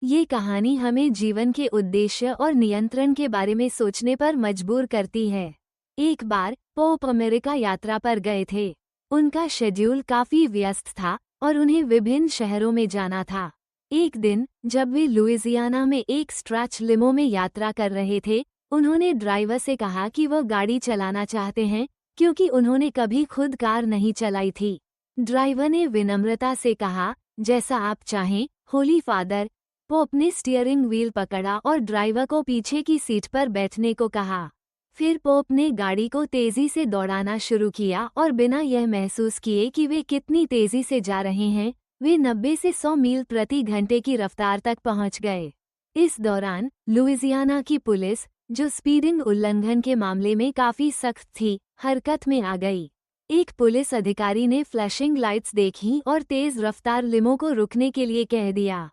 ये कहानी हमें जीवन के उद्देश्य और नियंत्रण के बारे में सोचने पर मजबूर करती है। एक बार पोप अमेरिका यात्रा पर गए थे। उनका शेड्यूल काफी व्यस्त था और उन्हें विभिन्न शहरों में जाना था। एक दिन जब वे लुइजियाना में एक स्ट्रेच लिमो में यात्रा कर रहे थे, उन्होंने ड्राइवर से कहा कि वो गाड़ी चलाना चाहते हैं क्योंकि उन्होंने कभी खुद कार नहीं चलाई थी। ड्राइवर ने विनम्रता से कहा, जैसा आप चाहें, होली फादर। पोप ने स्टीयरिंग व्हील पकड़ा और ड्राइवर को पीछे की सीट पर बैठने को कहा। फिर पोप ने गाड़ी को तेजी से दौड़ाना शुरू किया और बिना यह महसूस किए कि वे कितनी तेजी से जा रहे हैं, वे 90 से 100 मील प्रति घंटे की रफ्तार तक पहुंच गए। इस दौरान लुइजियाना की पुलिस, जो स्पीडिंग उल्लंघन के मामले में काफी सख्त थी, हरकत में आ गई। एक पुलिस अधिकारी ने फ्लैशिंग लाइट्स देखीं और तेज रफ्तार लिमो को रुकने के लिए कह दिया।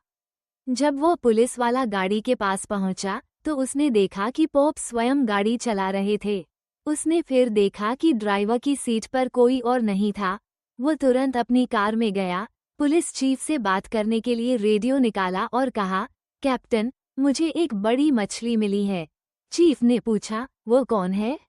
जब वो पुलिस वाला गाड़ी के पास पहुंचा तो उसने देखा कि पोप स्वयं गाड़ी चला रहे थे। उसने फिर देखा कि ड्राइवर की सीट पर कोई और नहीं था। वो तुरंत अपनी कार में गया, पुलिस चीफ से बात करने के लिए रेडियो निकाला और कहा, कैप्टन, मुझे एक बड़ी मछली मिली है। चीफ ने पूछा, वो कौन है?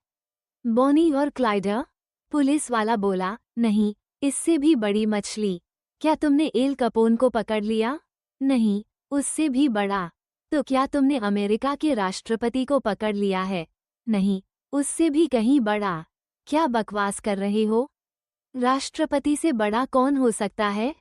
बॉनी और क्लाइडर? पुलिस वाला बोला, नहीं, इससे भी बड़ी मछली। क्या तुमने एल कपोन को पकड़ लिया? नहीं, उससे भी बड़ा। तो क्या तुमने अमेरिका के राष्ट्रपति को पकड़ लिया है? नहीं, उससे भी कहीं बड़ा। क्या बकवास कर रहे हो? राष्ट्रपति से बड़ा कौन हो सकता है?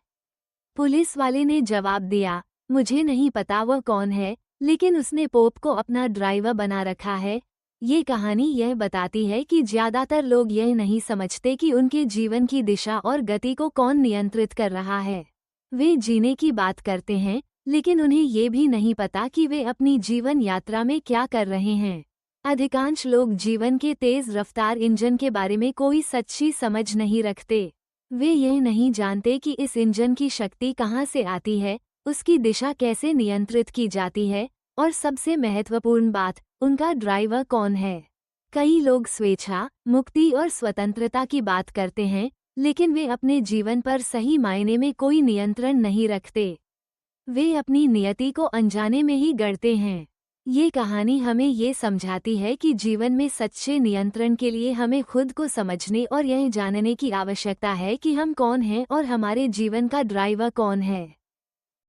पुलिस वाले ने जवाब दिया, मुझे नहीं पता वह कौन है, लेकिन उसने पोप को अपना ड्राइवर बना रखा है। ये कहानी यह बताती है कि ज्यादातर लोग यह नहीं समझते कि उनके जीवन की दिशा और गति को कौन नियंत्रित कर रहा है। वे जीने की बात करते हैं, लेकिन उन्हें ये भी नहीं पता कि वे अपनी जीवन यात्रा में क्या कर रहे हैं। अधिकांश लोग जीवन के तेज रफ्तार इंजन के बारे में कोई सच्ची समझ नहीं रखते। वे यह नहीं जानते कि इस इंजन की शक्ति कहाँ से आती है, उसकी दिशा कैसे नियंत्रित की जाती है, और सबसे महत्वपूर्ण बात, उनका ड्राइवर कौन है। कई लोग स्वेच्छा, मुक्ति और स्वतंत्रता की बात करते हैं, लेकिन वे अपने जीवन पर सही मायने में कोई नियंत्रण नहीं रखते। वे अपनी नियति को अनजाने में ही गढ़ते हैं। ये कहानी हमें ये समझाती है कि जीवन में सच्चे नियंत्रण के लिए हमें खुद को समझने और यह जानने की आवश्यकता है कि हम कौन हैं और हमारे जीवन का ड्राइवर कौन है।